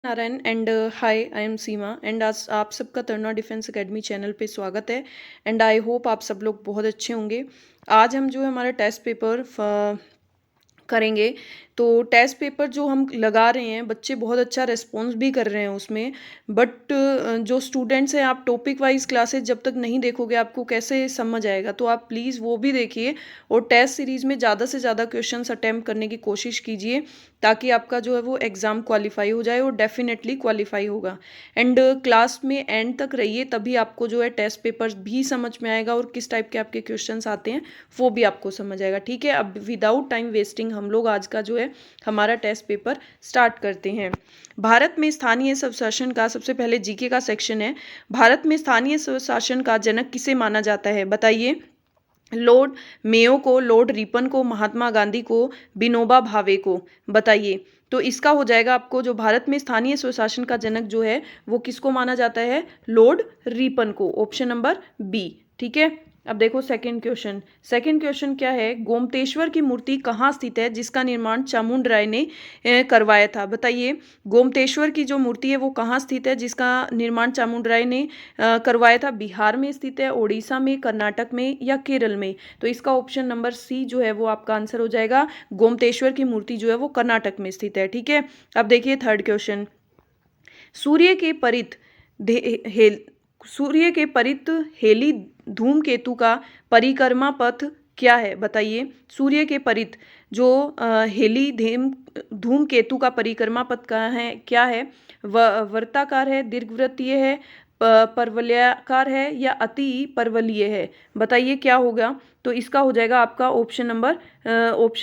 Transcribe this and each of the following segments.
Narayan and hi I am Seema and आज आप सबका तरना डिफेंस एकेडमी चैनल पे स्वागत है। एंड आई होप आप सब लोग बहुत अच्छे होंगे। आज हम जो है हमारा टेस्ट पेपर करेंगे। तो टेस्ट पेपर जो हम लगा रहे हैं, बच्चे बहुत अच्छा रिस्पॉन्स भी कर रहे हैं उसमें। बट जो स्टूडेंट्स हैं, आप टॉपिक वाइज क्लासेस जब तक नहीं देखोगे आपको कैसे समझ आएगा। तो आप प्लीज़ वो भी देखिए और टेस्ट सीरीज़ में ज़्यादा से ज़्यादा क्वेश्चंस अटेम्प्ट करने की कोशिश कीजिए, ताकि आपका जो है वो एग्ज़ाम क्वालिफाई हो जाए और डेफिनेटली क्वालिफाई होगा। एंड क्लास में एंड तक रहिए, तभी आपको जो है टेस्ट पेपर्स भी समझ में आएगा और किस टाइप के आपके क्वेश्चंस आते हैं वो भी आपको समझ आएगा। ठीक है, अब विदाउट टाइम वेस्टिंग हम लोग आज का जो है हमारा टेस्ट पेपर स्टार्ट करते हैं। भारत में स्थानीय स्वशासन का सबसे पहले जीके का सेक्शन है। भारत में स्थानीय स्वशासन का जनक किसे माना जाता है, बताइए। लॉर्ड मेयो को, लॉर्ड रिपन को, महात्मा गांधी को, विनोबा भावे को, बताइए। तो इसका हो जाएगा आपको, जो भारत में स्थानीय स्वशासन का जनक जो है वो किसको माना जाता है, लॉर्ड रिपन को। Option number B. ठीक है, अब देखो सेकंड क्वेश्चन। सेकंड क्वेश्चन क्या है, गोमतेश्वर की मूर्ति कहाँ स्थित है जिसका निर्माण चामुंड राय ने करवाया था, बताइए। गोमतेश्वर की जो मूर्ति है वो कहाँ स्थित है जिसका निर्माण चामुंड राय ने करवाया था। बिहार में स्थित है, उड़ीसा में, कर्नाटक में या केरल में। तो इसका ऑप्शन नंबर सी जो है वो आपका आंसर हो जाएगा। गोमतेश्वर की मूर्ति जो है वो कर्नाटक में स्थित है। ठीक है, अब देखिए थर्ड क्वेश्चन। सूर्य के परित सूर्य के परित हेली धूमकेतु का परिक्रमा पथ क्या है, बताइए। सूर्य के परित जो हेली धूमकेतु का परिक्रमा पथ कहाँ है, क्या है। वर्ताकार है, दीर्घवृत्तीय है, परवलयाकार है या अति परवलयीय है, बताइए क्या होगा। तो इसका हो जाएगा आपका ऑप्शन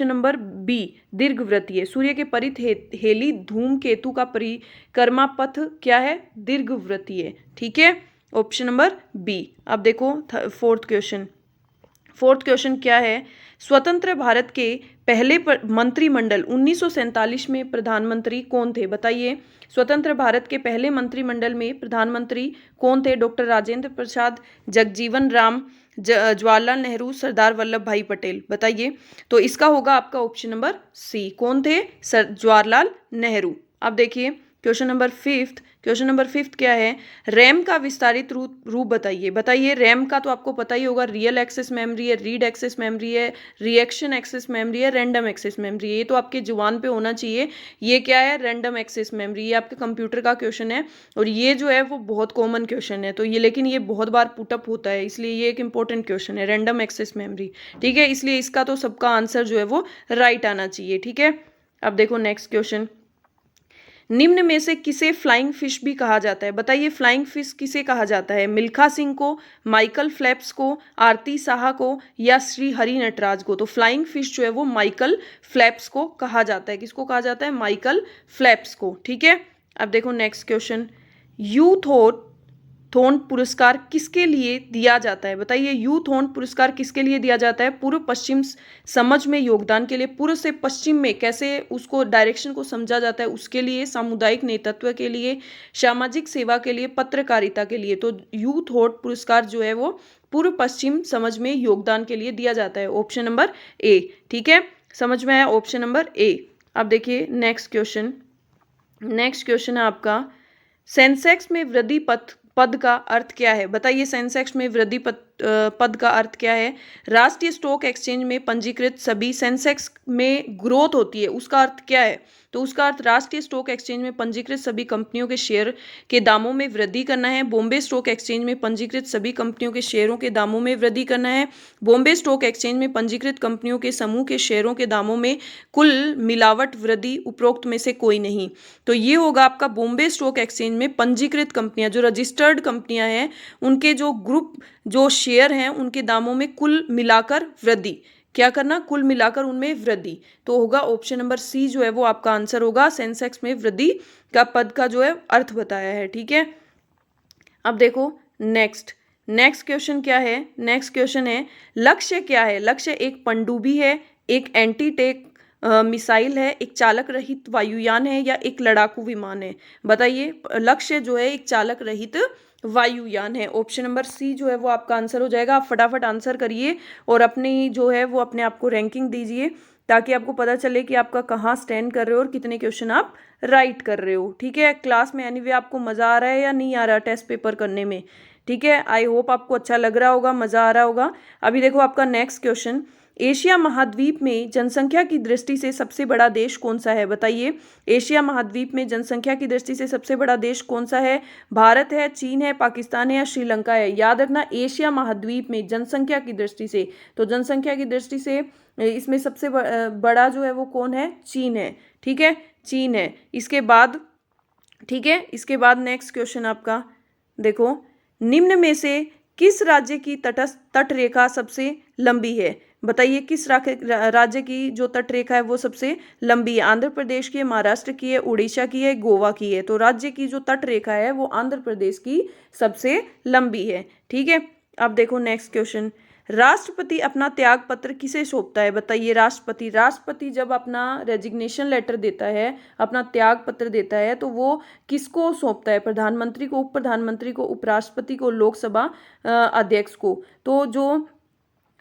नंबर बी, दीर्घवृत्तीय। सूर्य के परित हेली धूमकेतु का परिक्रमा पथ क्या है, दीर्घवृत्तीय। ठीक है, ऑप्शन नंबर बी। अब देखो फोर्थ क्वेश्चन। फोर्थ क्वेश्चन क्या है, स्वतंत्र भारत के पहले मंत्रिमंडल 1947 में प्रधानमंत्री कौन थे, बताइए। स्वतंत्र भारत के पहले मंत्रिमंडल में प्रधानमंत्री कौन थे, डॉक्टर राजेंद्र प्रसाद, जगजीवन राम, जवाहरलाल नेहरू, सरदार वल्लभ भाई पटेल, बताइए। तो इसका होगा आपका ऑप्शन नंबर सी, कौन थे, सर जवाहरलाल नेहरू। अब देखिए question number fifth. Question number fifth क्या है, रैम का विस्तारित रूप बताइए, बताइए। रैम का तो आपको पता ही होगा, रियल एक्सेस मेमोरी है, रीड एक्सेस मेमोरी है, रिएक्शन एक्सेस मेमोरी है, रैंडम एक्सेस मेमोरी है। ये तो आपके जुबान पे होना चाहिए। ये क्या है, रैंडम एक्सेस मेमोरी। ये आपके कंप्यूटर का क्वेश्चन है और ये जो है वो बहुत कॉमन क्वेश्चन है। तो ये, लेकिन ये बहुत बार पुटअप होता है, इसलिए ये एक इंपॉर्टेंट क्वेश्चन है, रैंडम एक्सेस मेमोरी। ठीक है, इसलिए इसका तो सबका आंसर जो है वो राइट आना चाहिए। ठीक है, अब देखो नेक्स्ट क्वेश्चन। निम्न में से किसे फ्लाइंग फिश भी कहा जाता है, बताइए। फ्लाइंग फिश किसे कहा जाता है, मिल्खा सिंह को, माइकल फ्लैप्स को, आरती साहा को या श्री हरि नटराज को। तो फ्लाइंग फिश जो है वो माइकल फ्लैप्स को कहा जाता है। किसको कहा जाता है, माइकल फ्लैप्स को। ठीक है, अब देखो नेक्स्ट क्वेश्चन। यूथ थोन पुरस्कार किसके लिए दिया जाता है, बताइए। यूथ थोन पुरस्कार किसके लिए दिया जाता है, पूर्व पश्चिम समझ में योगदान के लिए। पूर्व से पश्चिम में कैसे उसको डायरेक्शन को समझा जाता है उसके लिए, सामुदायिक नेतृत्व के लिए, सामाजिक सेवा के लिए, पत्रकारिता के लिए। तो यूथ थॉट पुरस्कार जो है वो पूर्व पश्चिम समझ में योगदान के लिए दिया जाता है। Option number A. ठीक है, समझ में आया, ऑप्शन नंबर ए। अब देखिए नेक्स्ट क्वेश्चन। नेक्स्ट क्वेश्चन है आपका, सेंसेक्स में वृद्धि पद का अर्थ क्या है, बताइए। सेंसेक्स में वृद्धि पद का अर्थ क्या है। राष्ट्रीय स्टॉक एक्सचेंज में पंजीकृत सभी, सेंसेक्स में ग्रोथ होती है उसका अर्थ क्या है, तो उसका अर्थ राष्ट्रीय स्टॉक एक्सचेंज में पंजीकृत सभी कंपनियों के शेयर के दामों में वृद्धि करना है। बॉम्बे स्टॉक एक्सचेंज में पंजीकृत सभी कंपनियों के शेयरों के दामों में वृद्धि करना है। बॉम्बे स्टॉक एक्सचेंज में पंजीकृत कंपनियों के समूह के शेयरों के दामों में कुल मिलावट वृद्धि, उपरोक्त में से कोई नहीं। तो ये होगा आपका बॉम्बे स्टॉक एक्सचेंज में पंजीकृत कंपनियां, जो रजिस्टर्ड कंपनियां हैं, उनके जो ग्रुप जो शेयर हैं उनके दामों में कुल मिलाकर वृद्धि, क्या करना, कुल मिलाकर उनमें वृद्धि। तो होगा ऑप्शन नंबर सी जो है वो आपका आंसर होगा। सेंसेक्स में वृद्धि का पद का जो है अर्थ बताया है। ठीक है, अब देखो नेक्स्ट क्वेश्चन क्या है। नेक्स्ट क्वेश्चन है, लक्ष्य क्या है। लक्ष्य एक पनडुब्बी है, एक एंटी टेक मिसाइल है, एक चालक रहित वायुयान है या एक लड़ाकू विमान है, बताइए। लक्ष्य जो है एक चालक रहित वायुयान है। ऑप्शन नंबर सी जो है वो आपका आंसर हो जाएगा। आप फटाफट आंसर करिए और अपनी जो है वो अपने आप को रैंकिंग दीजिए ताकि आपको पता चले कि आपका कहाँ स्टैंड कर रहे हो और कितने क्वेश्चन आप राइट कर रहे हो। ठीक है, क्लास में एनीवे आपको मज़ा आ रहा है या नहीं आ रहा टेस्ट पेपर करने में? ठीक है, आई होप आपको अच्छा लग रहा होगा, मज़ा आ रहा होगा। अभी देखो आपका नेक्स्ट क्वेश्चन, एशिया महाद्वीप में जनसंख्या की दृष्टि से सबसे बड़ा देश कौन सा है? बताइए, एशिया महाद्वीप में जनसंख्या की दृष्टि से सबसे बड़ा देश कौन सा है? भारत है, चीन है, पाकिस्तान है या श्रीलंका है? याद रखना, एशिया महाद्वीप में जनसंख्या की दृष्टि से, तो जनसंख्या की दृष्टि से इसमें सबसे बड़ा जो है वो कौन है? चीन है। ठीक है, चीन है। इसके बाद, ठीक है, इसके बाद नेक्स्ट क्वेश्चन आपका देखो, निम्न में से किस राज्य की तटस्थ तट रेखा सबसे लंबी है? बताइए, किस राज्य की जो तट रेखा है वो सबसे लंबी है? आंध्र प्रदेश की है, महाराष्ट्र की है, उड़ीसा की है, गोवा की है? तो राज्य की जो तट रेखा है वो आंध्र प्रदेश की सबसे लंबी है। ठीक है, अब देखो नेक्स्ट क्वेश्चन, राष्ट्रपति अपना त्याग पत्र किसे सौंपता है? बताइए, राष्ट्रपति जब अपना रेजिग्नेशन लेटर देता है, अपना त्याग पत्र देता है, तो वो किसको सौंपता है? प्रधानमंत्री को, उप प्रधानमंत्री को, उपराष्ट्रपति को, लोकसभा अध्यक्ष को? तो जो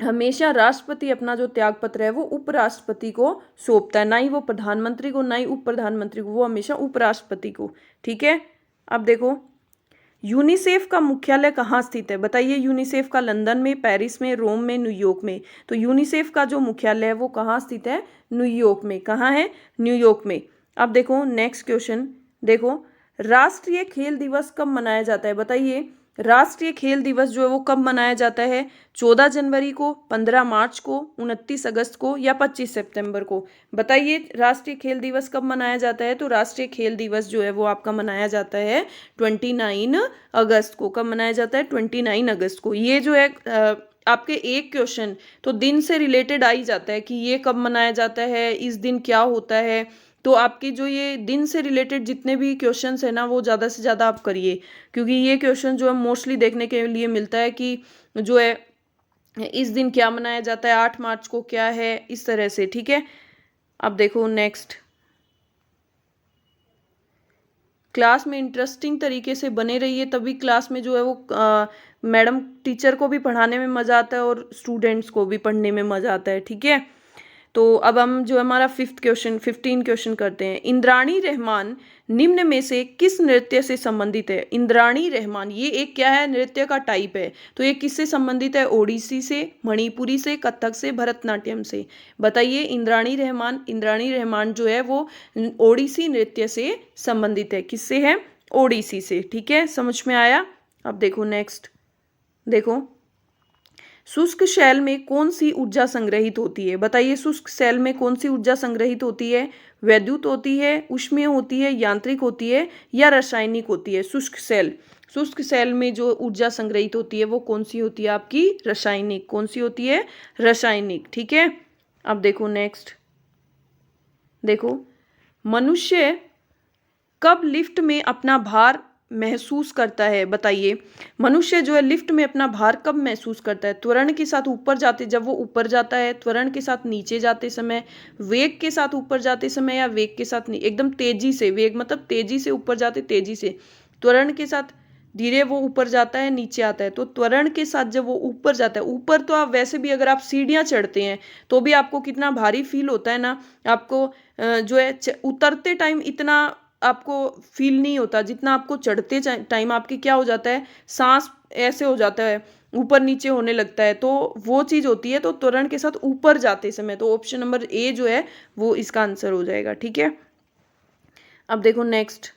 हमेशा राष्ट्रपति अपना जो त्याग पत्र है वो उपराष्ट्रपति को सौंपता है, ना ही वो प्रधानमंत्री को, ना ही उप प्रधानमंत्री को, वो हमेशा उपराष्ट्रपति को। ठीक है, अब देखो, यूनिसेफ का मुख्यालय कहाँ स्थित है? बताइए, यूनिसेफ का लंदन में, पेरिस में, रोम में, न्यूयॉर्क में? तो यूनिसेफ का जो मुख्यालय है वो कहाँ स्थित है? न्यूयॉर्क में। कहाँ है? न्यूयॉर्क में। अब देखो नेक्स्ट क्वेश्चन, देखो, राष्ट्रीय खेल दिवस कब मनाया जाता है? बताइए, राष्ट्रीय खेल दिवस जो है वो कब मनाया जाता है? 14 जनवरी को, 15 मार्च को, 29 अगस्त को या 25 सितंबर को? बताइए, राष्ट्रीय खेल दिवस कब मनाया जाता है? तो राष्ट्रीय खेल दिवस जो है वो आपका मनाया जाता है 29 अगस्त को। कब मनाया जाता है? 29 अगस्त को। ये जो है आपके एक क्वेश्चन तो दिन से रिलेटेड आ ही जाता है कि ये कब मनाया जाता है, इस दिन क्या होता है। तो आपकी जो ये दिन से रिलेटेड जितने भी क्वेश्चंस है ना वो ज़्यादा से ज़्यादा आप करिए, क्योंकि ये क्वेश्चन जो है मोस्टली देखने के लिए मिलता है कि जो है इस दिन क्या मनाया जाता है, 8 मार्च को क्या है, इस तरह से। ठीक है, अब देखो नेक्स्ट, क्लास में इंटरेस्टिंग तरीके से बने रहिए, तभी क्लास में जो है वो मैडम टीचर को भी पढ़ाने में मज़ा आता है और स्टूडेंट्स को भी पढ़ने में मज़ा आता है। ठीक है, तो अब हम जो हमारा 15 क्वेश्चन करते हैं। इंद्राणी रहमान निम्न में से किस नृत्य से संबंधित है? इंद्राणी रहमान ये एक क्या है? नृत्य का टाइप है। तो ये किससे संबंधित है? ओडिसी से, मणिपुरी से, कथक से, भरतनाट्यम से? बताइए, इंद्राणी रहमान जो है वो ओडिसी नृत्य से संबंधित है। किससे है? ओडिसी से। ठीक है, समझ में आया? अब देखो नेक्स्ट, देखो, शुष्क शैल में कौन सी ऊर्जा संग्रहित होती है? बताइए, शुष्क शैल में कौन सी ऊर्जा संग्रहित होती है? वैद्युत होती है, ऊष्मीय होती है, यांत्रिक होती है या रासायनिक होती है? शुष्क शैल में जो ऊर्जा संग्रहित होती है वो कौन सी होती है? आपकी रासायनिक। कौन सी होती है? रासायनिक। ठीक है, अब देखो नेक्स्ट, देखो, मनुष्य कब लिफ्ट में अपना भार महसूस करता है? बताइए, मनुष्य जो है लिफ्ट में अपना भार कब महसूस करता है? त्वरण के साथ ऊपर जाते, जब वो ऊपर जाता है, त्वरण के साथ नीचे जाते समय, वेग के साथ ऊपर जाते समय या वेग के साथ एकदम तेजी से? वेग मतलब तेजी से ऊपर जाते, तेजी से। त्वरण के साथ धीरे वो ऊपर जाता है, नीचे आता है। तो त्वरण के साथ जब वो ऊपर जाता है, ऊपर तो आप वैसे भी अगर आप सीढ़ियाँ चढ़ते हैं तो भी आपको कितना भारी फील होता है ना, आपको जो है उतरते टाइम इतना आपको फील नहीं होता जितना आपको चढ़ते टाइम आपके क्या हो जाता है, सांस ऐसे हो जाता है, ऊपर नीचे होने लगता है। तो वो चीज़ होती है तो त्वरण के साथ ऊपर जाते समय। तो ऑप्शन नंबर ए जो है वो इसका आंसर हो जाएगा। ठीक है, अब देखो नेक्स्ट,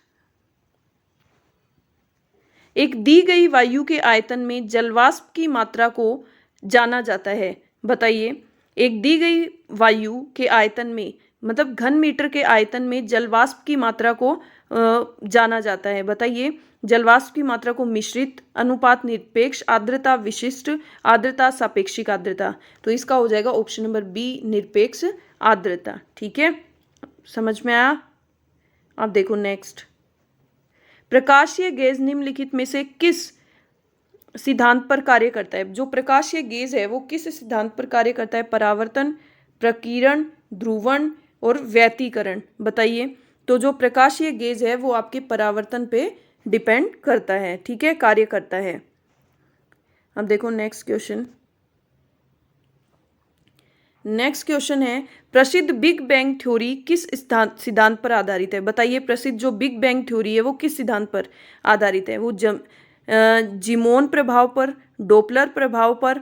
एक दी गई वायु के आयतन में जलवाष्प की मात्रा को जाना जाता है। बताइए, एक दी गई वायु के आयतन में मतलब घन मीटर के आयतन में जलवाष्प की मात्रा को जाना जाता है। बताइए, जलवाष्प की मात्रा को मिश्रित, अनुपात, निरपेक्ष आर्द्रता, विशिष्ट आर्द्रता, सापेक्षिक आर्द्रता? तो इसका हो जाएगा ऑप्शन नंबर बी, निरपेक्ष आर्द्रता। ठीक है, समझ में आया? अब देखो नेक्स्ट, प्रकाशीय गैस निम्नलिखित में से किस सिद्धांत पर कार्य करता है? जो प्रकाशीय गैस है वो किस सिद्धांत पर कार्य करता है? परावर्तन, प्रकीर्ण, ध्रुवण और व्यतिकरण? बताइए, तो जो प्रकाशीय गैस है वो आपके परावर्तन पे डिपेंड करता है। ठीक है, कार्य करता है। अब देखो नेक्स्ट क्वेश्चन, नेक्स्ट क्वेश्चन है, प्रसिद्ध बिग बैंग थ्योरी किस सिद्धांत पर आधारित है? बताइए, प्रसिद्ध जो बिग बैंग थ्योरी है वो किस सिद्धांत पर आधारित है? वो जिमोन प्रभाव पर, डोपलर प्रभाव पर,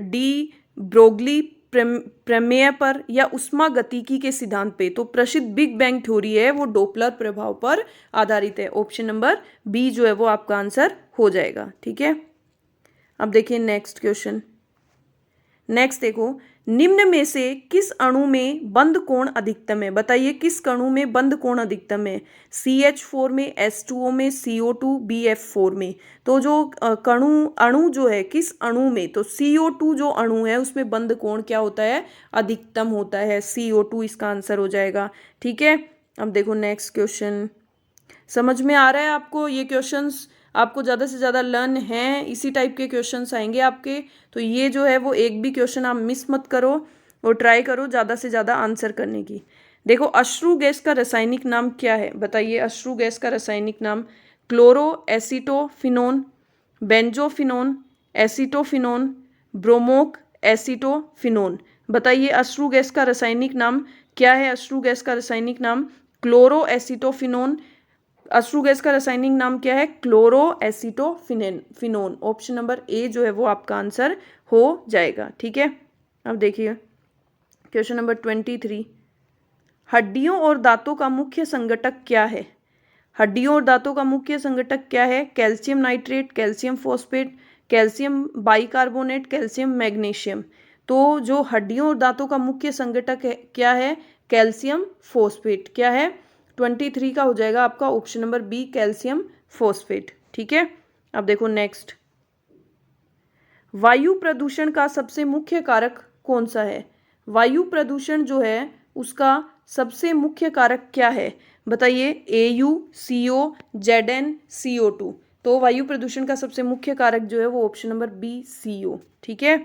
डी ब्रोगली प्रमेय पर, या उष्मागतिकी के सिद्धांत पे? तो प्रसिद्ध बिग बैंग थ्योरी है वो डोपलर प्रभाव पर आधारित है। ऑप्शन नंबर बी जो है वो आपका आंसर हो जाएगा। ठीक है, अब देखिए नेक्स्ट क्वेश्चन। नेक्स्ट देखो, निम्न में से किस अणु में बंध कोण अधिकतम है? बताइए, किस अणु में बंध कोण अधिकतम है? CH4 में, H2O में, CO2, BF4 में? तो जो अणु जो है किस अणु में, तो CO2 जो अणु है उसमें बंध कोण क्या होता है? अधिकतम होता है। CO2 इसका आंसर हो जाएगा। ठीक है, अब देखो नेक्स्ट क्वेश्चन। समझ में आ रहा है आपको? ये क्वेश्चंस आपको ज़्यादा से ज़्यादा लर्न हैं, इसी टाइप के क्वेश्चंस आएंगे आपके। तो ये जो है वो एक भी क्वेश्चन आप मिस मत करो और ट्राई करो ज़्यादा से ज़्यादा आंसर करने की। देखो, अश्रु गैस का रासायनिक नाम क्या है? बताइए, अश्रु गैस का रासायनिक नाम chloro acetophenone, benzophenone, acetophenone, ब्रोमोक acetophenone. बताइए, अश्रु गैस का रासायनिक नाम क्या है? अश्रु गैस का रासायनिक नाम क्लोरो एसीटोफिनोन। अश्रु गैस का रासायनिक नाम क्या है? Chloro acetophenone. Option number A जो है वो आपका आंसर हो जाएगा। ठीक है, अब देखिए क्वेश्चन नंबर 23। हड्डियों और दांतों का मुख्य संघटक क्या है? हड्डियों और दांतों का मुख्य संघटक क्या है? Calcium nitrate, calcium phosphate, calcium bicarbonate, calcium magnesium. तो जो हड्डियों और दांतों का मुख्य संघटक है क्या है? Calcium phosphate. क्या है? 23 का हो जाएगा आपका option number B, calcium phosphate. ठीक है, अब देखो नेक्स्ट। वायु प्रदूषण का सबसे मुख्य कारक कौन सा है? वायु प्रदूषण जो है उसका सबसे मुख्य कारक क्या है? बताइए, AU, CO, ZN, CO2। तो वायु प्रदूषण का सबसे मुख्य कारक जो है वो ऑप्शन नंबर बी, CO। ठीक है,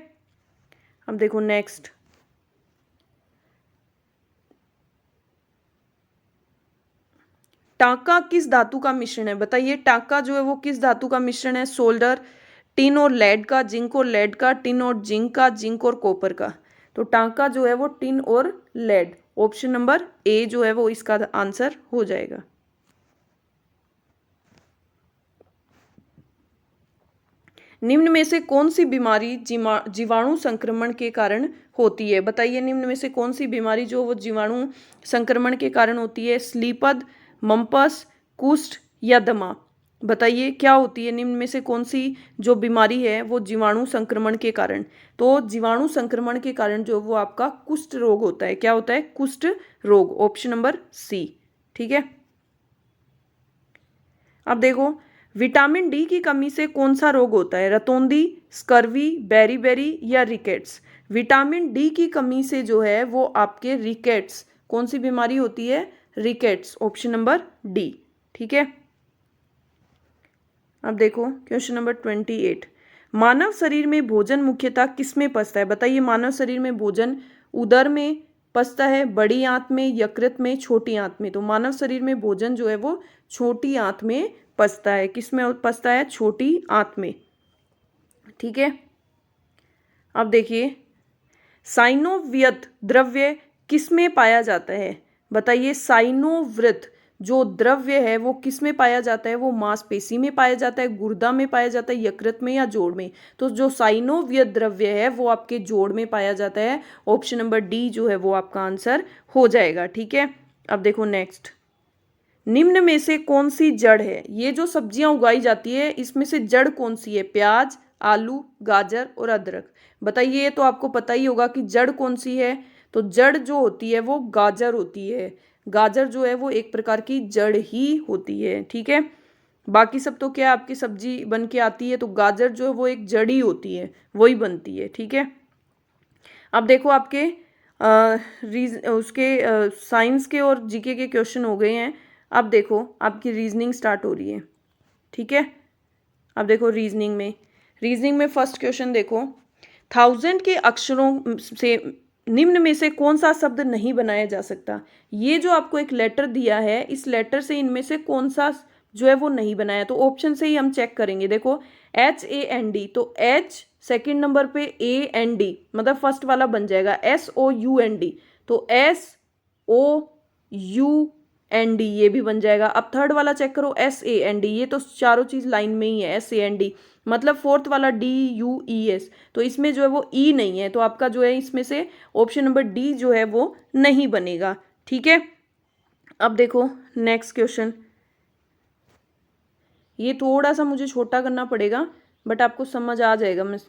अब देखो नेक्स्ट। टांका किस धातु का मिश्रण है? बताइए, टांका जो है वो किस धातु का मिश्रण है? सोल्डर, टिन और लेड का, जिंक और लेड का, टिन और जिंक का, जिंक और कॉपर का। तो टांका जो है वो टिन और लेड। ऑप्शन नंबर ए जो है वो इसका आंसर हो जाएगा। निम्न में से कौन सी बीमारी जीवाणु संक्रमण के कारण होती है? बताइए, निम्न में से कौन सी बीमारी जो वो जीवाणु संक्रमण के कारण होती है? स्लीपद, मम्पस, कुष्ठ या दमा? बताइए, क्या होती है निम्न में से कौन सी जो बीमारी है वो जीवाणु संक्रमण के कारण? तो जीवाणु संक्रमण के कारण जो वो आपका कुष्ठ रोग होता है। क्या होता है? कुष्ठ रोग। Option number C. ठीक है, अब देखो, विटामिन डी की कमी से कौन सा रोग होता है? रतौंधी, स्कर्वी, बेरी या रिकेट्स? विटामिन डी की कमी से जो है वो आपके रिकेट्स, कौन सी बीमारी होती है? रिकेट्स। Option number D. ठीक है, अब देखो क्वेश्चन नंबर 28। मानव शरीर में भोजन मुख्यतः किसमें पचता है? बताइए, मानव शरीर में भोजन उदर में पचता है, बड़ी आंत में, यकृत में, छोटी आंत में? तो मानव शरीर में भोजन जो है वो छोटी आंत में पचता है। किस में पचता है? छोटी आंत में। ठीक है, अब देखिए, साइनोव्यत द्रव्य किस में पाया जाता है? बताइए, साइनोव्रत जो द्रव्य है वो किस में पाया जाता है? वो मांसपेशी में पाया जाता है, गुर्दा में पाया जाता है, यकृत में या जोड़ में? तो जो साइनोव्यत द्रव्य है वो आपके जोड़ में पाया जाता है। ऑप्शन नंबर डी जो है वो आपका आंसर हो जाएगा। ठीक है, अब देखो नेक्स्ट। निम्न में से कौन सी जड़ है? ये जो सब्जियां उगाई जाती है इसमें से जड़ कौन सी है? प्याज, आलू, गाजर और अदरक। बताइए, ये तो आपको पता ही होगा कि जड़ कौन सी है। तो जड़ जो होती है वो गाजर होती है। गाजर जो है वो एक प्रकार की जड़ ही होती है। ठीक है, बाकी सब तो क्या आपकी सब्जी बन के आती है, तो गाजर जो है वो एक जड़ ही होती है, वही बनती है। ठीक है, अब देखो आपके उसके साइंस के और जीके के क्वेश्चन हो गए हैं। अब देखो आपकी रीजनिंग स्टार्ट हो रही है। ठीक है, अब देखो रीजनिंग में फर्स्ट क्वेश्चन देखो, 1000 के अक्षरों से निम्न में से कौन सा शब्द नहीं बनाया जा सकता? ये जो आपको एक लेटर दिया है, इस लेटर से इनमें से कौन सा जो है वो नहीं बनाया? तो ऑप्शन से ही हम चेक करेंगे। देखो, HAND, तो H सेकंड नंबर पे AND, मतलब फर्स्ट वाला बन जाएगा SOUND, तो SOUND ये भी बन जाएगा। अब थर्ड वाला चेक करो SAND, ये तो चारों चीज लाइन में ही है SAND, मतलब फोर्थ वाला DUES, तो इसमें जो है वो E नहीं है, तो आपका जो है इसमें से ऑप्शन नंबर D जो है वो नहीं बनेगा। ठीक है, अब देखो नेक्स्ट क्वेश्चन, ये थोड़ा सा मुझे छोटा करना पड़ेगा बट आपको समझ आ जाएगा। मैं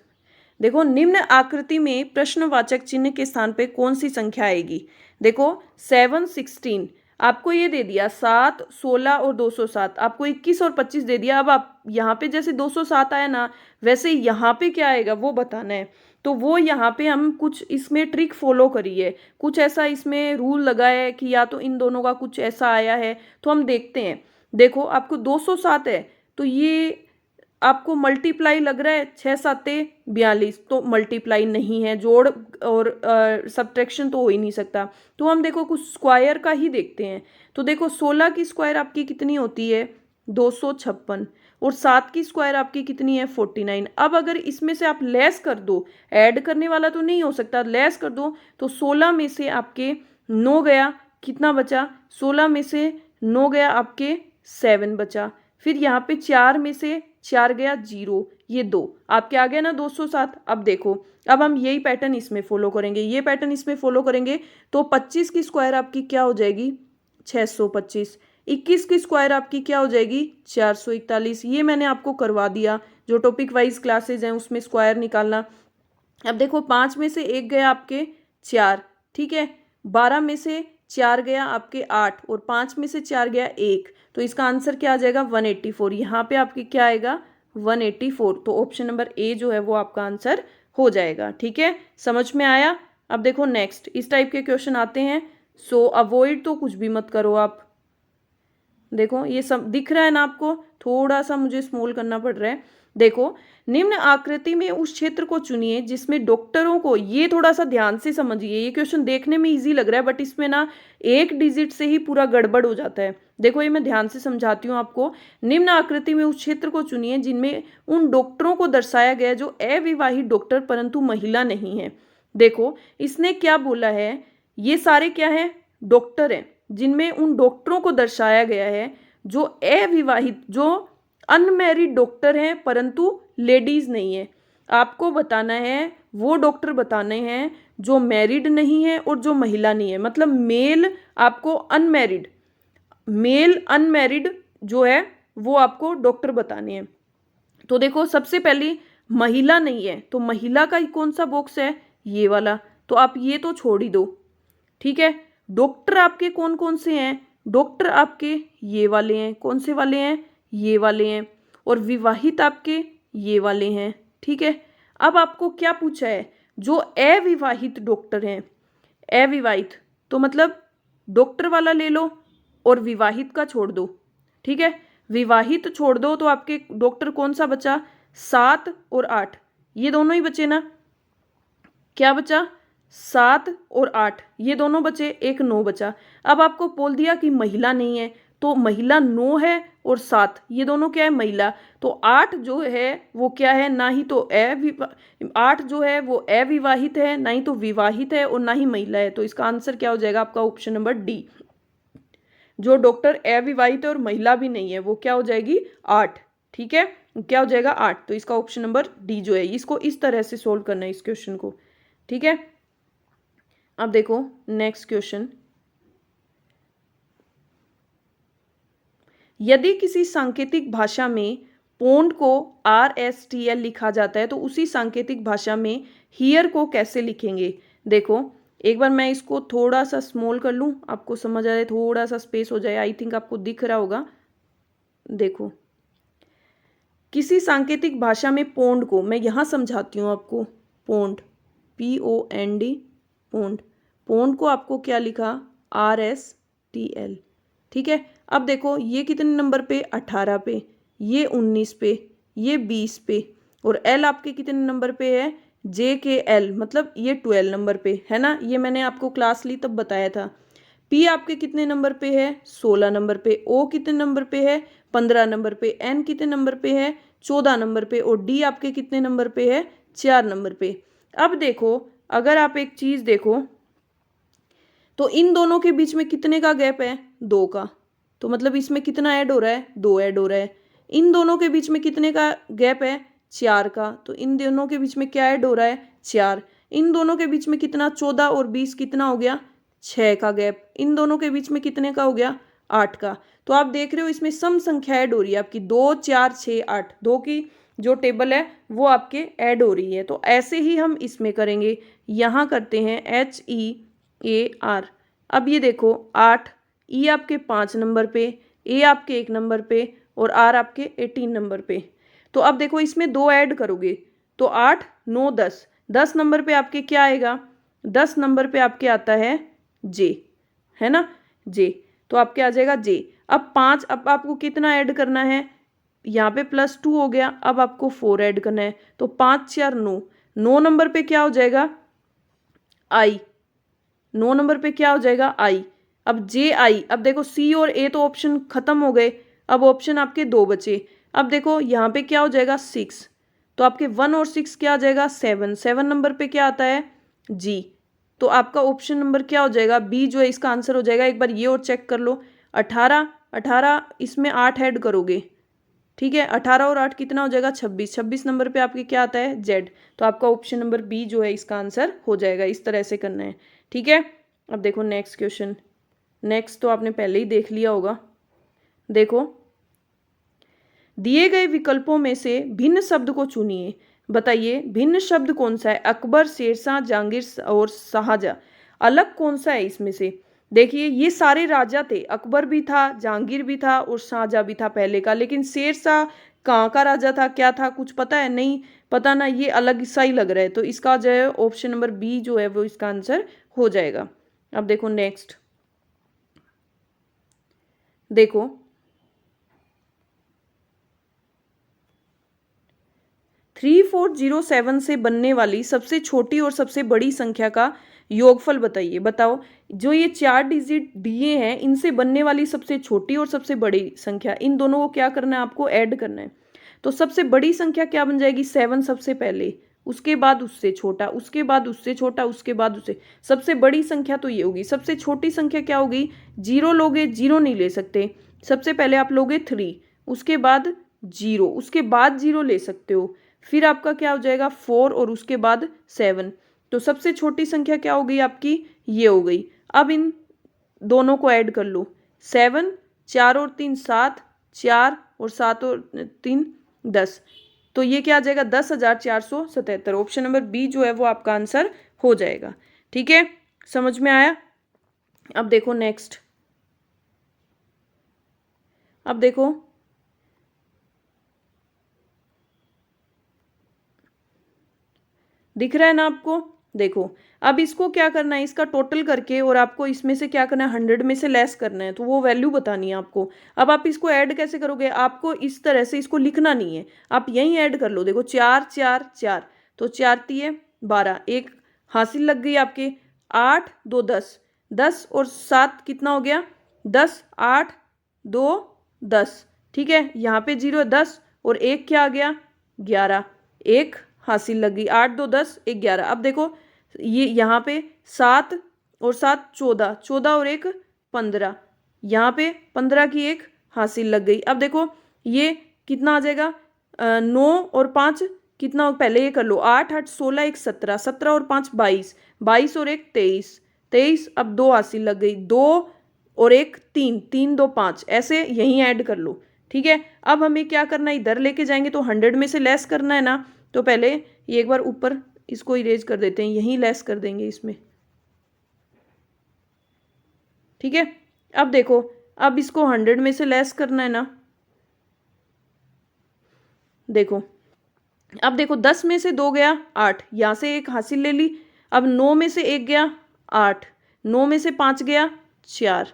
देखो, निम्न आकृति में प्रश्नवाचक चिन्ह के स्थान पे कौन सी संख्या आएगी। देखो 7, 16, आपको ये दे दिया 7, 16 और 207, आपको 21 और 25 दे दिया। अब आप यहाँ पे जैसे 207 आया ना, वैसे यहाँ पे क्या आएगा वो बताना है। तो वो यहाँ पे हम कुछ इसमें ट्रिक फॉलो करिए, कुछ ऐसा इसमें रूल लगा है कि या तो इन दोनों का कुछ ऐसा आया है, तो हम देखते हैं। देखो आपको 207 है, तो ये आपको मल्टीप्लाई लग रहा है 6 7 42, तो मल्टीप्लाई नहीं है, जोड़ और सब्ट्रैक्शन तो हो ही नहीं सकता। तो हम देखो कुछ स्क्वायर का ही देखते हैं। तो देखो 16 की स्क्वायर आपकी कितनी होती है 256, और 7 की स्क्वायर आपकी कितनी है 49। अब अगर इसमें से आप लेस कर दो, ऐड करने वाला तो नहीं हो सकता, लेस कर दो, तो 16 में से आपके 9 गया, कितना बचा 16 में से 9 गया आपके 7 बचा, फिर यहाँ पे 4 में से 4 गया 0, ये 2 आपके आ गया ना 207। अब देखो, अब हम यही पैटर्न इसमें फॉलो करेंगे, ये पैटर्न इसमें फॉलो करेंगे, तो 25 की स्क्वायर आपकी क्या हो जाएगी 625, 21 की स्क्वायर आपकी क्या हो जाएगी 441। ये मैंने आपको करवा दिया, जो टॉपिक वाइज क्लासेज हैं उसमें स्क्वायर निकालना। अब देखो 5 में से 1 गया आपके 4, ठीक है, 12 में से 4 गया आपके 8, और 5 में से 4 गया 1, तो इसका आंसर क्या आ जाएगा 184। यहाँ पे आपके क्या आएगा 184, तो ऑप्शन नंबर ए जो है वो आपका आंसर हो जाएगा। ठीक है, समझ में आया। अब देखो नेक्स्ट इस टाइप के क्वेश्चन आते हैं, सो अवॉइड तो कुछ भी मत करो आप। देखो ये सब दिख रहा है ना आपको, थोड़ा सा मुझे स्मॉल करना पड़ रहा है। देखो निम्न आकृति में उस क्षेत्र को चुनिए जिसमें डॉक्टरों को, ये थोड़ा सा ध्यान से समझिए, ये क्वेश्चन देखने में इजी लग रहा है बट इसमें ना एक डिजिट से ही पूरा गड़बड़ हो जाता है। देखो ये मैं ध्यान से समझाती हूँ आपको। निम्न आकृति में उस क्षेत्र को चुनिए जिनमें उन डॉक्टरों को दर्शाया गया जो अविवाहित डॉक्टर परंतु महिला नहीं है। देखो इसने क्या बोला है, ये सारे क्या है डॉक्टर हैं, जिनमें उन डॉक्टरों को दर्शाया गया है जो अविवाहित, जो अनमैरिड डॉक्टर हैं परंतु लेडीज नहीं है। आपको बताना है वो डॉक्टर बताने हैं जो मैरिड नहीं है और जो महिला नहीं है, मतलब मेल आपको अनमैरिड, मेल अनमैरिड जो है वो आपको डॉक्टर बताने हैं। तो देखो सबसे पहली महिला नहीं है, तो महिला का कौन सा बॉक्स है ये वाला, तो आप ये तो छोड़ ही दो। ठीक है, डॉक्टर आपके कौन कौन से हैं, डॉक्टर आपके ये वाले हैं, कौन से वाले हैं ये वाले हैं, और विवाहित आपके ये वाले हैं। ठीक है, अब आपको क्या पूछा है, जो अविवाहित डॉक्टर हैं, अविवाहित तो मतलब डॉक्टर वाला ले लो और विवाहित का छोड़ दो। ठीक है, विवाहित छोड़ दो तो आपके डॉक्टर कौन सा बचा 7 और 8, ये दोनों ही बचे ना, क्या बचा 7 और 8, ये दोनों बचे, एक 9 बचा। अब आपको बोल दिया कि महिला नहीं है, तो महिला 9 है और 7 ये दोनों क्या है महिला, तो 8 जो है वो क्या है, ना ही तो 8 जो है वो अविवाहित है, ना ही तो विवाहित है और ना ही महिला है। तो इसका आंसर क्या हो जाएगा आपका ऑप्शन नंबर डी, जो डॉक्टर अविवाहित है और महिला भी नहीं है वो क्या हो जाएगी 8। ठीक है, क्या हो जाएगा 8, तो इसका ऑप्शन नंबर डी जो है, इसको इस तरह से सोल्व करना है इस क्वेश्चन को। ठीक है, अब देखो नेक्स्ट क्वेश्चन, यदि किसी सांकेतिक भाषा में पोंड को RSTL लिखा जाता है तो उसी सांकेतिक भाषा में हियर को कैसे लिखेंगे। देखो एक बार मैं इसको थोड़ा सा स्मॉल कर लूँ, आपको समझ आ जाए, थोड़ा सा स्पेस हो जाए, आई थिंक आपको दिख रहा होगा। देखो किसी सांकेतिक भाषा में पोंड को, मैं यहाँ समझाती हूँ आपको, पोंड POND पोंड, पोंड को आपको क्या लिखा RSTL। ठीक है, अब देखो ये कितने नंबर पे 18 पे, ये 19 पे, ये 20 पे, और L आपके कितने नंबर पे है JKL, मतलब ये 12 नंबर पे है ना, ये मैंने आपको क्लास ली तब बताया था। P आपके कितने नंबर पे है 16 नंबर पे, O कितने नंबर पे है 15 नंबर पे, N कितने नंबर पे है 14 नंबर पे, और D आपके कितने नंबर पे है 4 नंबर पे। अब देखो, अगर आप एक चीज़ देखो तो इन दोनों के बीच में कितने का गैप है, 2 का। तो मतलब इसमें कितना ऐड हो रहा है, 2 ऐड हो रहा है। इन दोनों के बीच में कितने का गैप है, 4 का। तो इन दोनों के बीच में क्या ऐड हो रहा है, 4। इन दोनों के बीच में कितना, 14 और 20 कितना हो गया, 6 का गैप। इन दोनों के बीच में कितने का हो गया, 8 का। तो आप देख रहे हो इसमें सम संख्या ऐड हो रही है आपकी, 2 4 6 8, 2 की जो टेबल है वो आपके ऐड हो रही है। तो ऐसे ही हम इसमें करेंगे। यहाँ करते हैं HEAR। अब ये देखो 8, ई आपके 5 नंबर पे, ए आपके 1 नंबर पे और आर आपके 18 नंबर पे। तो अब देखो इसमें 2 ऐड करोगे तो 8 9 10, 10 नंबर पे आपके क्या आएगा, 10 नंबर पे आपके आता है जे, है ना, जे। तो आपके आ जाएगा जे। अब 5, अब आपको कितना ऐड करना है, यहाँ पे +2 हो गया, अब आपको 4 ऐड करना है। तो 5 4 9, 9 नंबर पे क्या हो जाएगा, आई। 9 नंबर पे क्या हो जाएगा, आई। अब जे आई। अब देखो सी और ए तो ऑप्शन खत्म हो गए, अब ऑप्शन आपके 2 बचे। अब देखो यहाँ पे क्या हो जाएगा, 6। तो आपके 1 और 6 क्या आ जाएगा, 7। 7 नंबर पे क्या आता है, जी। तो आपका ऑप्शन नंबर क्या हो जाएगा, बी जो है इसका आंसर हो जाएगा। एक बार ये और चेक कर लो, 18 18 इसमें 8 ऐड करोगे, ठीक है, 18 और 8 कितना हो जाएगा, 26। 26 नंबर पे आपके क्या आता है, जेड। तो आपका ऑप्शन नंबर बी जो है इसका आंसर हो जाएगा। इस तरह से करना है, ठीक है। अब देखो नेक्स्ट क्वेश्चन। नेक्स्ट तो आपने पहले ही देख लिया होगा। देखो, दिए गए विकल्पों में से भिन्न शब्द को चुनिए। बताइए भिन्न शब्द कौन सा है, अकबर, शेरशाह, जहांगीर और शाहजहां। अलग कौन सा है इसमें से। देखिए ये सारे राजा थे, अकबर भी था, जहांगीर भी था और शाहजहां भी था पहले का। लेकिन शेरशाह कहाँ का राजा था, क्या था, कुछ पता है, नहीं पता ना, ये अलग सा ही लग रहा है। तो इसका जो है ऑप्शन नंबर बी जो है वो इसका आंसर हो जाएगा। अब देखो नेक्स्ट। देखो 3407 से बनने वाली सबसे छोटी और सबसे बड़ी संख्या का योगफल बताइए। बताओ जो ये 4 डिजिट दिए हैं इनसे बनने वाली सबसे छोटी और सबसे बड़ी संख्या, इन दोनों को क्या करना है, आपको ऐड करना है। तो सबसे बड़ी संख्या क्या बन जाएगी, 7 सबसे पहले, उसके बाद उससे छोटा, उसके बाद उससे छोटा, उसके बाद उससे, सबसे बड़ी संख्या तो ये होगी। सबसे छोटी संख्या क्या होगी, 0 लोगे, 0 नहीं ले सकते, सबसे पहले आप लोगे 3, उसके बाद 0, उसके बाद 0 ले सकते हो, फिर आपका क्या हो जाएगा 4 और उसके बाद 7। तो सबसे छोटी संख्या क्या हो गई आपकी, ये हो गई। अब इन दोनों को ऐड कर लो, 7, 4 और 3 7, 4 और 7 और 3 10। तो ये क्या आ जाएगा, 10,477। ऑप्शन नंबर बी जो है वो आपका आंसर हो जाएगा, ठीक है, समझ में आया। अब देखो नेक्स्ट। अब देखो दिख रहा है ना आपको। देखो अब इसको क्या करना है, इसका टोटल करके और आपको इसमें से क्या करना है, 100 में से लेस करना है, तो वो वैल्यू बतानी है आपको। अब आप इसको ऐड कैसे करोगे, आपको इस तरह से इसको लिखना नहीं है, आप यहीं ऐड कर लो। देखो 4 4 4, तो 4 तिये 12, एक हासिल लग गई आपके, 8 2 10, 10 और 7 कितना हो गया, 10, 8 2 10, ठीक है। यहाँ पे 0 10 और एक क्या आ गया, 11, एक हासिल लग गई, 8 2 10 1 11। अब देखो ये यहाँ पे 7 और 7 14, 14 और 1 15, यहाँ पे 15 की एक हासिल लग गई। अब देखो ये कितना आ जाएगा, 9 और 5 कितना, पहले ये कर लो, 8 8 16 1 17, 17 और 5 22, 22 और 1 23, 23, अब 2 हासिल लग गई, 2 और 1 3, 3 2 5, ऐसे यहीं ऐड कर लो, ठीक है। अब हमें क्या करना है, इधर लेके जाएंगे तो 100 में से लेस करना है ना, तो पहले ये एक बार ऊपर इसको इरेज कर देते हैं, यहीं लेस कर देंगे इसमें, ठीक है। अब देखो अब इसको 100 में से लेस करना है ना। देखो अब देखो 10 में से 2 गया 8, यहाँ से एक हासिल ले ली। अब 9 में से 1 गया 8, 9 में से 5 गया 4,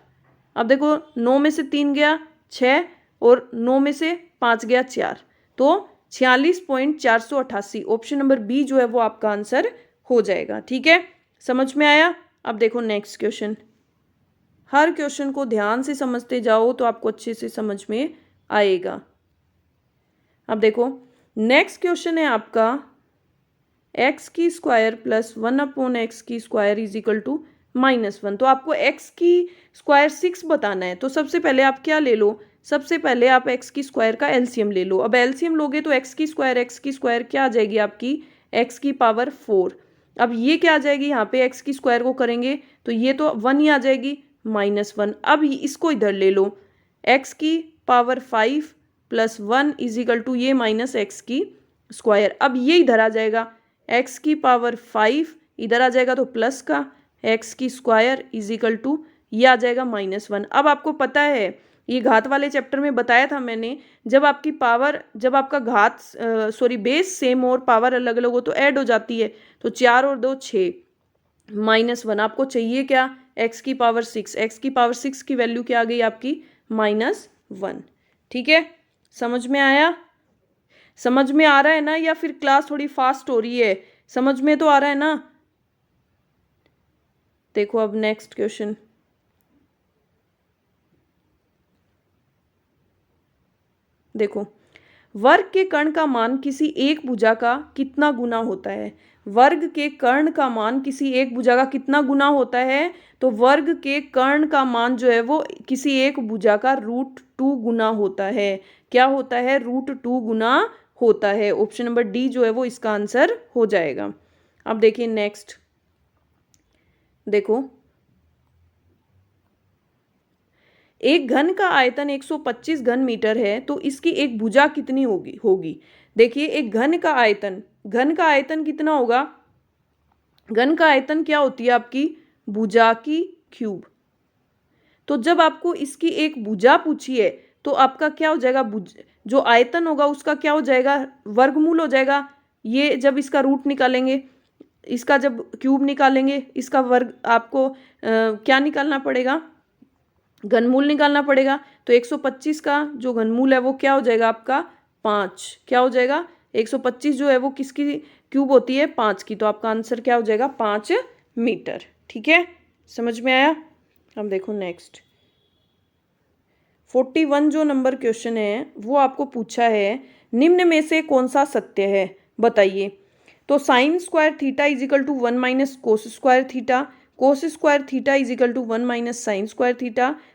अब देखो 9 में से 3 गया 6 और 9 में से 5 गया 4, तो 46.488। ऑप्शन नंबर बी जो है वो आपका आंसर हो जाएगा, ठीक है, समझ में आया। अब देखो नेक्स्ट क्वेश्चन। हर क्वेश्चन को ध्यान से समझते जाओ तो आपको अच्छे से समझ में आएगा। अब देखो नेक्स्ट क्वेश्चन है आपका एक्स की square plus 1/x² is equal to -1। तो आपको एक्स की स्क्वायर 6 बताना है, तो सबसे पहले आप क्या ले लो, सबसे पहले आप एक्स की स्क्वायर का एलसीएम ले लो। अब एलसीएम लोगे तो एक्स की स्क्वायर क्या आ जाएगी आपकी, एक्स की पावर 4। अब ये क्या आ जाएगी, यहाँ पे एक्स की स्क्वायर को करेंगे तो ये तो 1 ही आ जाएगी, -1। अब इसको इधर ले लो, एक्स की power 5 plus 1 is equal to ये माइनस एक्स की स्क्वायर। अब ये इधर आ जाएगा, एक्स की पावर 5 इधर आ जाएगा तो प्लस का एक्स की स्क्वायर इज इक्वल टू ये आ जाएगा -1। अब आपको पता है, ये घात वाले चैप्टर में बताया था मैंने, जब आपकी पावर, जब आपका घात बेस सेम और पावर अलग अलग हो तो ऐड हो जाती है। तो 4 और 2 6, -1 आपको चाहिए क्या, एक्स की पावर 6। एक्स की पावर 6 की वैल्यू क्या आ गई आपकी, -1। ठीक है, समझ में आया, समझ में आ रहा है ना, या फिर क्लास थोड़ी फास्ट हो रही है, समझ में तो आ रहा है ना। देखो अब नेक्स्ट क्वेश्चन, देखो वर्ग के कर्ण का मान किसी एक भुजा का कितना गुना होता है। वर्ग के कर्ण का मान किसी एक भुजा का कितना गुना होता है, तो वर्ग के कर्ण का मान जो है वो किसी एक भुजा का √2 गुना होता है। क्या होता है, √2 गुना होता है। ऑप्शन नंबर डी जो है वो इसका आंसर हो जाएगा। अब देखिए नेक्स्ट, देखो एक घन का आयतन 125 घन मीटर है, तो इसकी एक भुजा कितनी होगी। देखिए एक घन का आयतन कितना होगा, घन का आयतन क्या होती है आपकी, भुजा की क्यूब। तो जब आपको इसकी एक भुजा पूछी है तो आपका क्या हो जाएगा, जो आयतन होगा उसका क्या हो जाएगा, वर्गमूल हो जाएगा। ये जब इसका रूट निकालेंगे, इसका जब क्यूब निकालेंगे, इसका वर्ग आपको क्या निकालना पड़ेगा, घनमूल निकालना पड़ेगा। तो 125 का जो घनमूल है वो क्या हो जाएगा आपका 5। क्या हो जाएगा, 125 जो है वो किसकी क्यूब होती है, 5 की। तो आपका आंसर क्या हो जाएगा, 5 मीटर। ठीक है, समझ में आया। अब देखो नेक्स्ट 41 जो नंबर क्वेश्चन है वो आपको पूछा है, निम्न में से कौन सा सत्य है, बताइए। तो sin² is equal to 1 - cos², cos² is equal to 1 - sin²,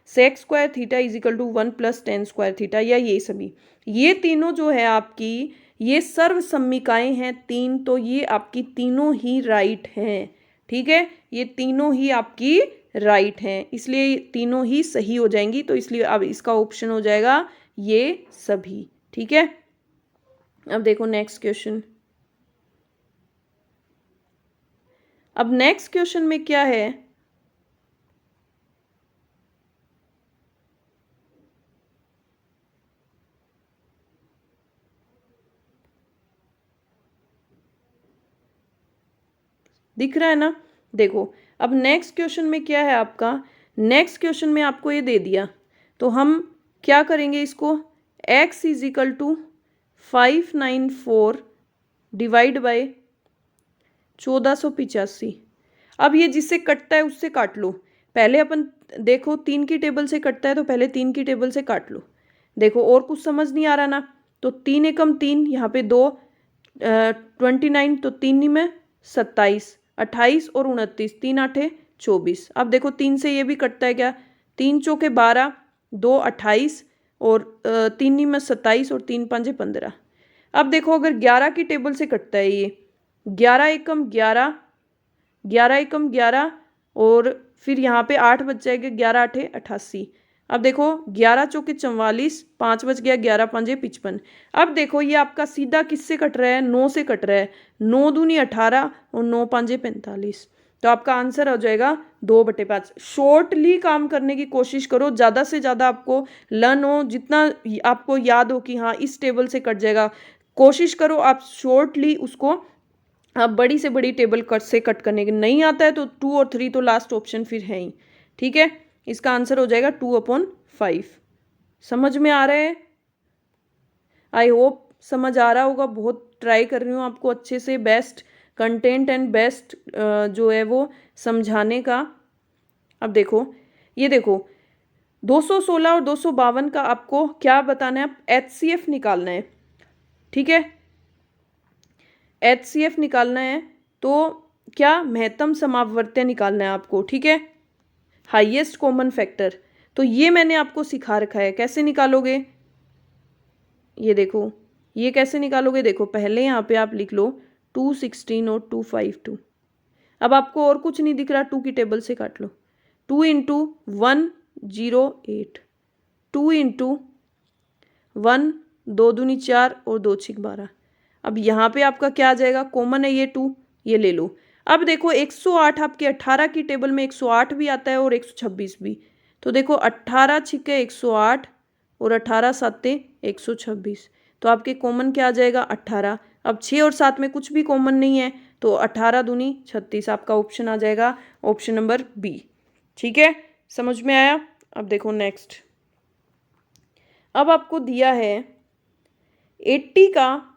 sec² is equal to 1 + tan², या ये सभी, ये तीनों जो है आपकी, ये सर्वसम्मिकाएं हैं 3, तो ये आपकी तीनों ही राइट हैं। ठीक है, ये तीनों ही आपकी राइट हैं, इसलिए तीनों ही सही हो जाएंगी। तो इसलिए अब इसका ऑप्शन हो जाएगा ये सभी। ठीक है, अब देखो नेक्स्ट क्वेश्चन। अब नेक्स्ट क्वेश्चन में क्या है, दिख रहा है ना। देखो अब नेक्स्ट क्वेश्चन में क्या है आपका, नेक्स्ट क्वेश्चन में आपको ये दे दिया, तो हम क्या करेंगे इसको, x is equal to 594 divide by 1485। अब ये जिससे कटता है उससे काट लो। पहले अपन देखो 3 की टेबल से कटता है, तो पहले 3 की टेबल से काट लो। देखो और कुछ समझ नहीं आ रहा ना, तो 3 एकम 3, यहाँ पे 2 29, तो 3 में 27, 28 और 29, 3 8 24। अब देखो 3 से ये भी कटता है क्या, 3 चौके 12, 2 28 और 3 में 27 और 3 5 15। अब देखो अगर 11 की टेबल से कटता है ये, 11 एकम 11, 11 एकम 11 और फिर यहाँ पे 8 बच जाएगा, 11 8 88। अब देखो 11 चौके 44, 5 बच गया, 11 5 55। अब देखो ये आपका सीधा किससे कट रहा है, 9 से कट रहा है, 9 दूनी 18 और 9 5 45। तो आपका आंसर हो जाएगा 2/5। शॉर्टली काम करने की कोशिश करो, ज़्यादा से ज़्यादा आपको लर्न हो, जितना आपको याद हो कि हाँ इस टेबल से कट जाएगा, कोशिश करो आप शॉर्टली उसको, आप बड़ी से बड़ी टेबल कट से कट करने की। नहीं आता है तो 2 और 3 तो लास्ट ऑप्शन फिर है ही। ठीक है, इसका आंसर हो जाएगा 2/5। समझ में आ रहा है, आई होप समझ आ रहा होगा। बहुत ट्राई कर रही हूँ आपको अच्छे से बेस्ट कंटेंट एंड बेस्ट जो है वो समझाने का। अब देखो ये देखो 216 और 252 का आपको क्या बताना है, HCF निकालना है। ठीक है, HCF निकालना है तो क्या महत्तम समावर्त्य निकालना है आपको, ठीक है, हाईएस्ट कॉमन फैक्टर। तो ये मैंने आपको सिखा रखा है, कैसे निकालोगे, ये देखो, ये कैसे निकालोगे, देखो पहले यहाँ पे आप लिख लो 216 और 252। अब आपको और कुछ नहीं दिख रहा, 2 की टेबल से काट लो, 2 इंटू 108, 2 इंटू 1, 2 दूनी 4 और 2 छिक 12। अब यहाँ पे आपका क्या आ जाएगा, कॉमन है ये 2, ये ले लो। अब देखो 108 आपके 18 की टेबल में 108 भी आता है और 126 भी। तो देखो 18 छिके 108 और 18 साते 126, तो आपके कॉमन क्या आ जाएगा, 18। अब 6 और 7 में कुछ भी कॉमन नहीं है, तो 18 दूनी 36, आपका ऑप्शन आ जाएगा ऑप्शन नंबर बी। ठीक है, समझ में आया। अब देखो नेक्स्ट, अब आपको दिया है 80 का,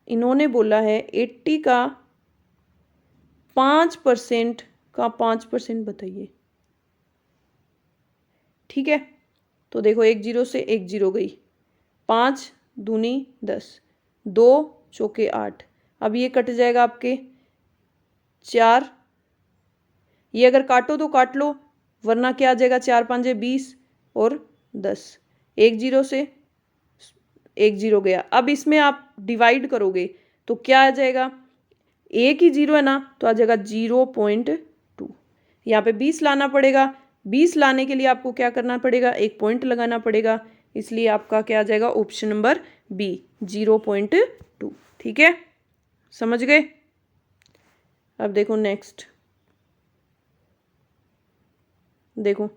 इन्होंने बोला है 80 का 5% का 5% बताइए। ठीक है, तो देखो 1 0 से 1 0 गई, 5 दूनी 10, 2 चौके 8। अब ये कट जाएगा आपके 4, ये अगर काटो तो काट लो, वरना क्या आ जाएगा, 4 5 20 और 10, 1 0 से 1 0 गया। अब इसमें आप डिवाइड करोगे तो क्या आ जाएगा, एक ही 0 है ना, तो आ जाएगा 0.2। यहाँ पे 20 लाना पड़ेगा, 20 लाने के लिए आपको क्या करना पड़ेगा, एक पॉइंट लगाना पड़ेगा, इसलिए आपका क्या आ जाएगा, ऑप्शन नंबर बी 0.2। ठीक है, समझ गए। अब देखो नेक्स्ट, देखो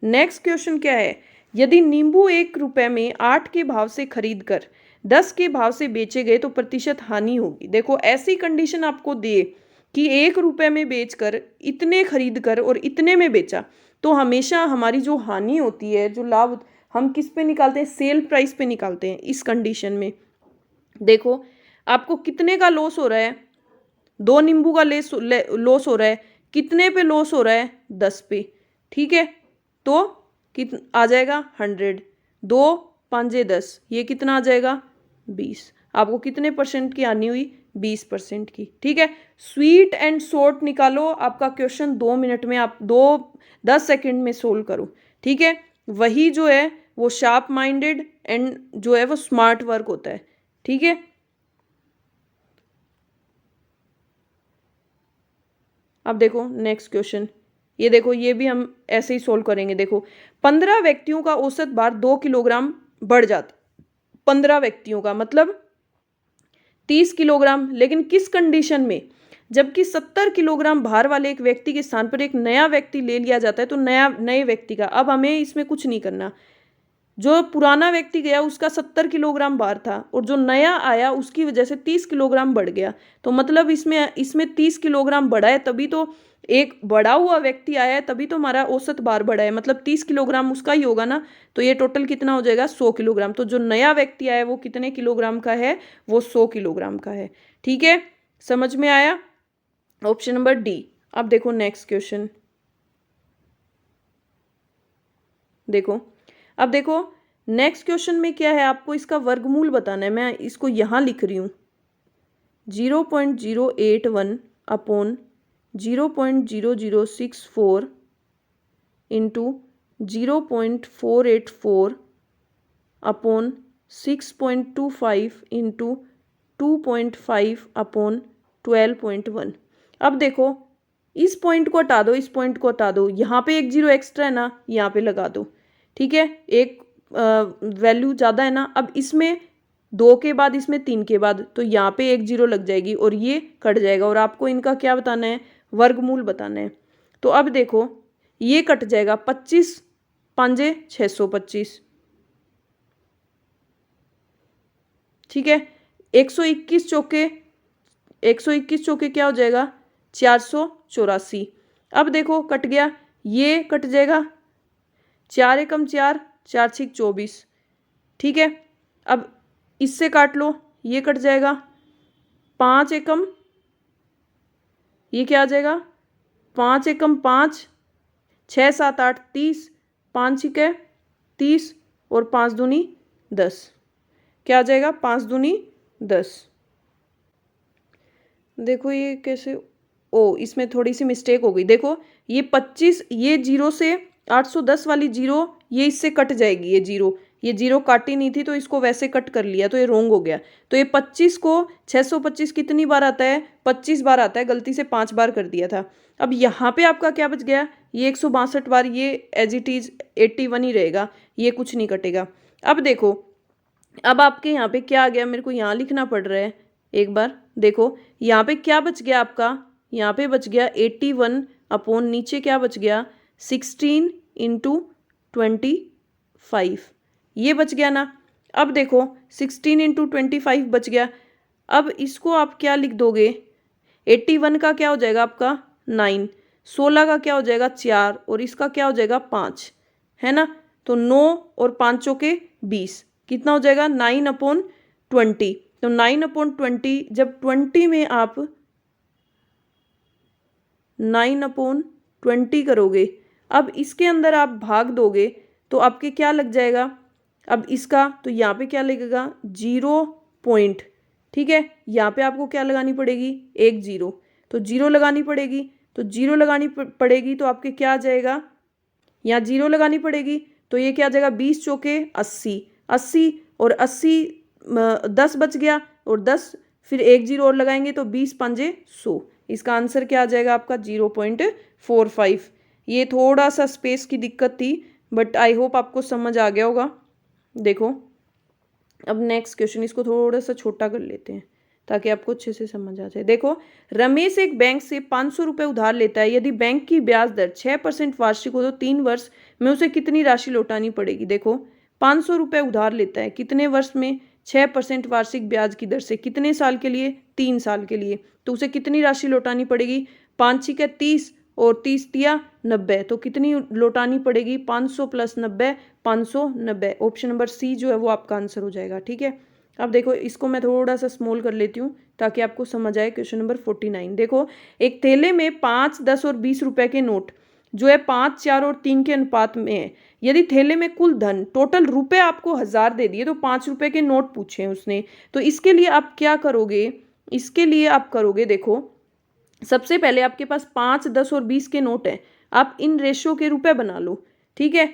नेक्स्ट क्वेश्चन क्या है, यदि नींबू 1 रुपए में 8 के भाव से खरीद कर 10 के भाव से बेचे गए तो प्रतिशत हानि होगी। देखो ऐसी कंडीशन आपको दे कि 1 रुपए में बेचकर इतने खरीद कर और इतने में बेचा, तो हमेशा हमारी जो हानि होती है, जो लाभ, हम किस पे निकालते हैं, सेल प्राइस पे निकालते हैं। इस कंडीशन में देखो आपको कितने का लॉस हो रहा है, 2 नींबू का लॉस हो रहा है, कितने पे लॉस हो रहा है, 10 पे। ठीक है, तो कितना आ जाएगा, 100, 2 5 10, ये कितना आ जाएगा, 20। आपको कितने परसेंट की हानि हुई, 20% की। ठीक है, स्वीट एंड शॉर्ट निकालो, आपका क्वेश्चन 2 मिनट में, आप 10 सेकंड में सोल्व करो। ठीक है, वही जो है वो शार्प माइंडेड एंड जो है वो स्मार्ट वर्क होता है। ठीक है, अब देखो नेक्स्ट क्वेश्चन, ये देखो, ये भी हम ऐसे ही सोल्व करेंगे। देखो 15 व्यक्तियों का औसत भार 2 किलोग्राम बढ़ जाता, 15 व्यक्तियों का मतलब 30 किलोग्राम, लेकिन किस कंडीशन में, जबकि 70 किलोग्राम भार वाले एक व्यक्ति के स्थान पर एक नया व्यक्ति ले लिया जाता है, तो नए व्यक्ति का, अब हमें इसमें कुछ नहीं करना, जो पुराना व्यक्ति गया उसका 70 किलोग्राम भार था और जो नया आया उसकी वजह से 30 किलोग्राम बढ़ गया, तो मतलब इसमें 30 किलोग्राम बढ़ा है, तभी तो एक बढ़ा हुआ व्यक्ति आया है, तभी तो हमारा औसत भार बढ़ा है, मतलब 30 किलोग्राम उसका ही होगा ना, तो ये टोटल कितना हो जाएगा, 100 किलोग्राम। तो जो नया व्यक्ति आया है वो कितने किलोग्राम का है, वो 100 किलोग्राम का है। ठीक है, समझ में आया, ऑप्शन नंबर डी। अब देखो नेक्स्ट क्वेश्चन, देखो अब देखो नेक्स्ट क्वेश्चन में क्या है, आपको इसका वर्गमूल बताना है। मैं इसको यहाँ लिख रही हूँ, 0.081 upon 0.0064 into 0.484 upon 6.25 into 2.5 upon 12.1। अब देखो इस पॉइंट को हटा दो, इस पॉइंट को हटा दो, यहाँ पे एक 0 एक्स्ट्रा है ना, यहाँ पे लगा दो। ठीक है, एक वैल्यू ज़्यादा है ना, अब इसमें 2 के बाद, इसमें 3 के बाद, तो यहाँ पे एक 0 लग जाएगी और ये कट जाएगा, और आपको इनका क्या बताना है, वर्गमूल बताना है। तो अब देखो ये कट जाएगा, 25 5 625। ठीक है, 121 चौके, 121 चौके क्या हो जाएगा, 484। अब देखो कट गया, ये कट जाएगा, 4 एकम 4, 4 छिक 24। ठीक है, अब इससे काट लो, ये कट जाएगा, 5 एकम, ये क्या आ जाएगा, 5 एकम 5, 6 7 8 30, 5 छिके 30 और 5 दूनी 10, क्या आ जाएगा, 5 दूनी 10। देखो ये कैसे, ओ इसमें थोड़ी सी मिस्टेक हो गई। देखो ये 25, ये जीरो से 810 वाली जीरो ये इससे कट जाएगी, ये जीरो काटी नहीं थी तो इसको वैसे कट कर लिया तो ये रोंग हो गया। तो ये 25 को 625 कितनी बार आता है, 25 बार आता है, गलती से 5 बार कर दिया था। अब यहाँ पे आपका क्या बच गया, ये 162 बार, ये एज इट इज 81 ही रहेगा, ये कुछ नहीं कटेगा। अब देखो, अब आपके यहाँ पे क्या आ गया, मेरे को यहाँ लिखना पड़ रहा है एक बार। देखो यहाँ पे क्या बच गया आपका, यहाँ पे बच गया 81 अपॉन नीचे क्या बच गया 16 इंटू 25, ये बच गया ना। अब देखो 16 इंटू 25 बच गया। अब इसको आप क्या लिख दोगे, 81 का क्या हो जाएगा आपका 9, 16 का क्या हो जाएगा 4 और इसका क्या हो जाएगा 5, है ना। तो 9 और 5 के 20, कितना हो जाएगा 9/20। तो 9/20, जब 20 में आप 9/20 करोगे, अब इसके अंदर आप भाग दोगे तो आपके क्या लग जाएगा, अब इसका तो यहाँ पे क्या लगेगा 0 पॉइंट, ठीक है। यहाँ पे आपको क्या लगानी पड़ेगी, एक जीरो, तो जीरो लगानी पड़ेगी, तो जीरो लगानी पड़ेगी तो आपके क्या आ जाएगा, यहाँ जीरो लगानी पड़ेगी तो ये क्या आ जाएगा 20 चौके 80, 80 और 80 10 बच गया और 10 फिर एक जीरो और लगाएंगे तो 20 पंजे 100। इसका आंसर क्या आ जाएगा आपका 0.45। ये थोड़ा सा स्पेस की दिक्कत थी बट आई होप आपको समझ आ गया होगा। देखो अब नेक्स्ट क्वेश्चन, इसको थोड़ा सा छोटा कर लेते हैं ताकि आपको अच्छे से समझ आ जाए। देखो रमेश एक बैंक से 500 रुपये उधार लेता है, यदि बैंक की ब्याज दर 6% वार्षिक हो तो 3 वर्ष में उसे कितनी राशि लौटानी पड़ेगी। देखो 500 रुपये उधार लेता है, कितने वर्ष में, 6% वार्षिक ब्याज की दर से, कितने साल के लिए, 3 साल के लिए, तो उसे कितनी राशि लौटानी पड़ेगी, 5 6 30 और 30 तिया 90, तो कितनी लौटानी पड़ेगी 500 + 90, 590। ऑप्शन नंबर सी जो है वो आपका आंसर हो जाएगा, ठीक है। अब देखो इसको मैं थोड़ा सा स्मॉल कर लेती हूँ ताकि आपको समझ आए। क्वेश्चन नंबर 49, देखो एक थैले में 5 10 और 20 रुपए के नोट जो है 5 4 और 3 के अनुपात में है। यदि थैले में कुल धन टोटल रुपए आपको 1000 दे दिए तो 5 रुपए के नोट पूछे उसने, तो इसके लिए आप क्या करोगे, इसके लिए आप करोगे, देखो सबसे पहले आपके पास 5 10 और 20 के नोट हैं, आप इन रेशो के रुपए बना लो, ठीक है।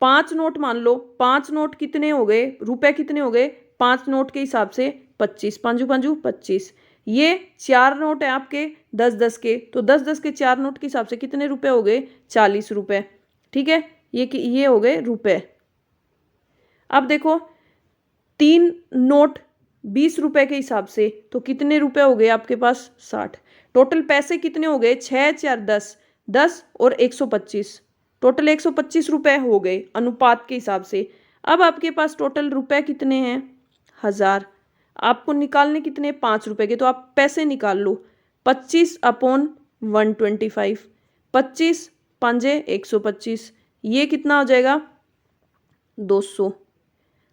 5 नोट मान लो, 5 नोट कितने हो गए, रुपए कितने हो गए, 5 नोट के हिसाब से 25, 5 5 25। ये 4 नोट है आपके 10 10 के, तो 10 10 के 4 नोट के हिसाब से कितने रुपए हो गए 40 रुपए, ठीक है। ये हो गए रुपए। अब देखो 3 नोट 20 रुपए के हिसाब से तो कितने रुपए हो गए आपके पास 60। टोटल पैसे कितने हो गए 6 4 10, 10 और 125, टोटल 125 रुपए हो गए अनुपात के हिसाब से। अब आपके पास टोटल रुपए कितने हैं 1000, आपको निकालने कितने 5 रुपए के, तो आप पैसे निकाल लो 25/125, 25 पंजे 125, ये कितना हो जाएगा 200।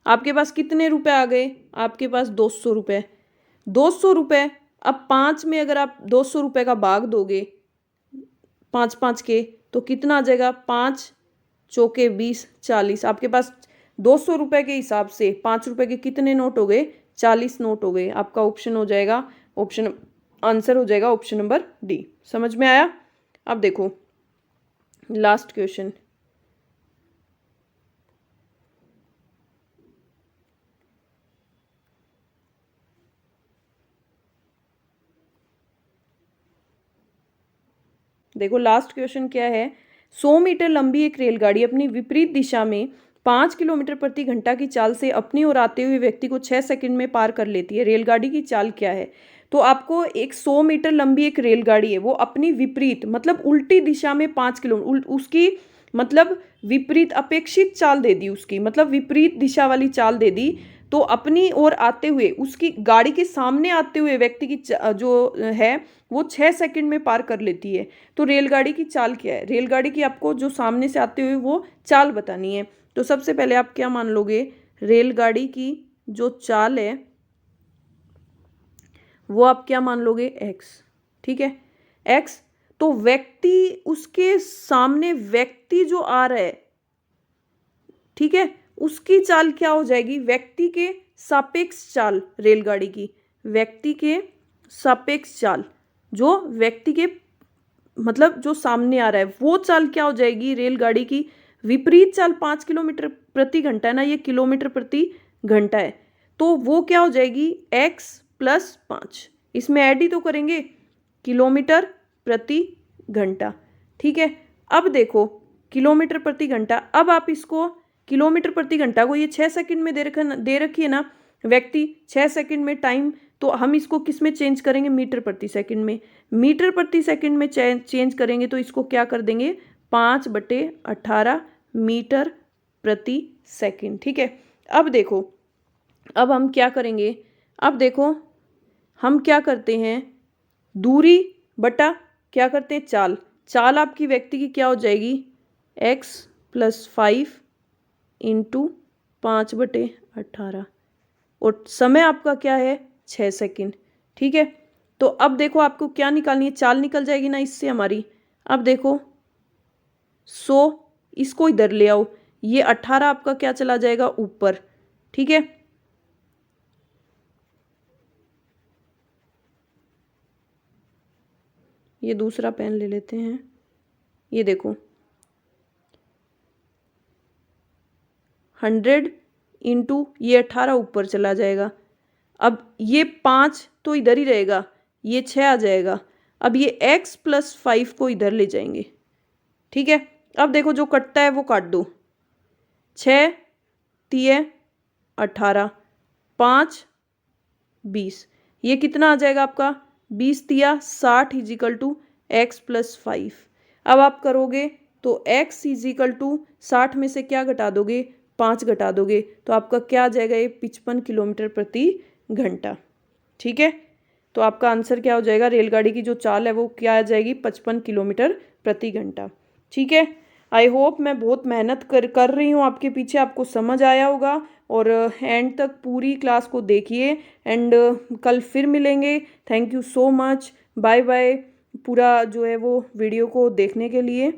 आपके पास कितने रुपए आ गए, आपके पास 200 रुपए, 200 रुपए। अब 5 में अगर आप 200 रुपए का भाग दोगे 5 5 के तो कितना आ जाएगा, 5 चौके 20 40, आपके पास 200 रुपए के हिसाब से 5 रुपए के कितने नोट हो गए 40 नोट हो गए। आपका ऑप्शन हो जाएगा, ऑप्शन आंसर हो जाएगा ऑप्शन नंबर डी। समझ में आया। अब देखो लास्ट क्वेश्चन, देखो लास्ट क्वेश्चन क्या है, 100 मीटर लंबी एक रेलगाड़ी अपनी विपरीत दिशा में 5 किलोमीटर प्रति घंटा की चाल से अपनी ओर आते हुए व्यक्ति को 6 सेकंड में पार कर लेती है, रेलगाड़ी की चाल क्या है। तो आपको एक 100 मीटर लंबी एक रेलगाड़ी है, वो अपनी विपरीत मतलब उल्टी दिशा में 5 किलोमीटर, उसकी मतलब विपरीत अपेक्षित चाल दे दी, उसकी मतलब विपरीत दिशा वाली चाल दे दी, तो अपनी ओर आते हुए उसकी गाड़ी के सामने आते हुए व्यक्ति की जो है वो 6 सेकंड में पार कर लेती है। तो रेलगाड़ी की चाल क्या है, रेलगाड़ी की आपको जो सामने से आते हुए वो चाल बतानी है। तो सबसे पहले आप क्या मान लोगे, रेलगाड़ी की जो चाल है वो आप क्या मान लोगे x, ठीक है x। तो व्यक्ति, उसके सामने व्यक्ति जो आ रहा है, ठीक है, उसकी चाल क्या हो जाएगी, व्यक्ति के सापेक्ष चाल, रेलगाड़ी की व्यक्ति के सापेक्ष चाल, जो व्यक्ति के मतलब जो सामने आ रहा है वो चाल क्या हो जाएगी रेलगाड़ी की, विपरीत चाल 5 किलोमीटर प्रति घंटा है ना, ये किलोमीटर प्रति घंटा है, तो वो क्या हो जाएगी x+5। इसमें ऐड ही तो करेंगे, किलोमीटर प्रति घंटा। ठीक है, अब देखो किलोमीटर प्रति घंटा, अब आप इसको किलोमीटर प्रति घंटा को ये 6 सेकंड में दे रखी है ना व्यक्ति, 6 सेकंड में टाइम, तो हम इसको किस में चेंज करेंगे, मीटर प्रति सेकंड में। मीटर प्रति सेकंड में चेंज करेंगे तो इसको क्या कर देंगे 5/18 मीटर प्रति सेकंड। ठीक है, अब देखो अब हम क्या करेंगे, अब देखो हम क्या करते हैं, दूरी बटा क्या करते हैं चाल, चाल आपकी व्यक्ति की क्या हो जाएगी x+5 × 5/18 और समय आपका क्या है 6 सेकंड। ठीक है, तो अब देखो आपको क्या निकालनी है, चाल निकल जाएगी ना इससे हमारी। अब देखो 100 इसको इधर ले आओ, ये 18 आपका क्या चला जाएगा ऊपर। ठीक है, ये दूसरा पेन ले लेते हैं, ये देखो 100 × ये 18 ऊपर चला जाएगा, अब ये 5 तो इधर ही रहेगा, ये 6 आ जाएगा, अब ये x+5 को इधर ले जाएंगे। ठीक है, अब देखो जो कटता है वो काट दो, 6 × 18 5 20, ये कितना आ जाएगा आपका 20 × 60 = x+5। अब आप करोगे तो x = 60 में से क्या घटा दोगे 5 घटा दोगे, तो आपका क्या आ जाएगा ये 55 किलोमीटर प्रति घंटा। ठीक है, तो आपका आंसर क्या हो जाएगा, रेलगाड़ी की जो चाल है वो क्या आ जाएगी 55 किलोमीटर प्रति घंटा। ठीक है, आई होप मैं बहुत मेहनत कर रही हूँ आपके पीछे, आपको समझ आया होगा, और एंड तक पूरी क्लास को देखिए, एंड कल फिर मिलेंगे। Thank you so much, bye bye, पूरा जो है वो वीडियो को देखने के लिए।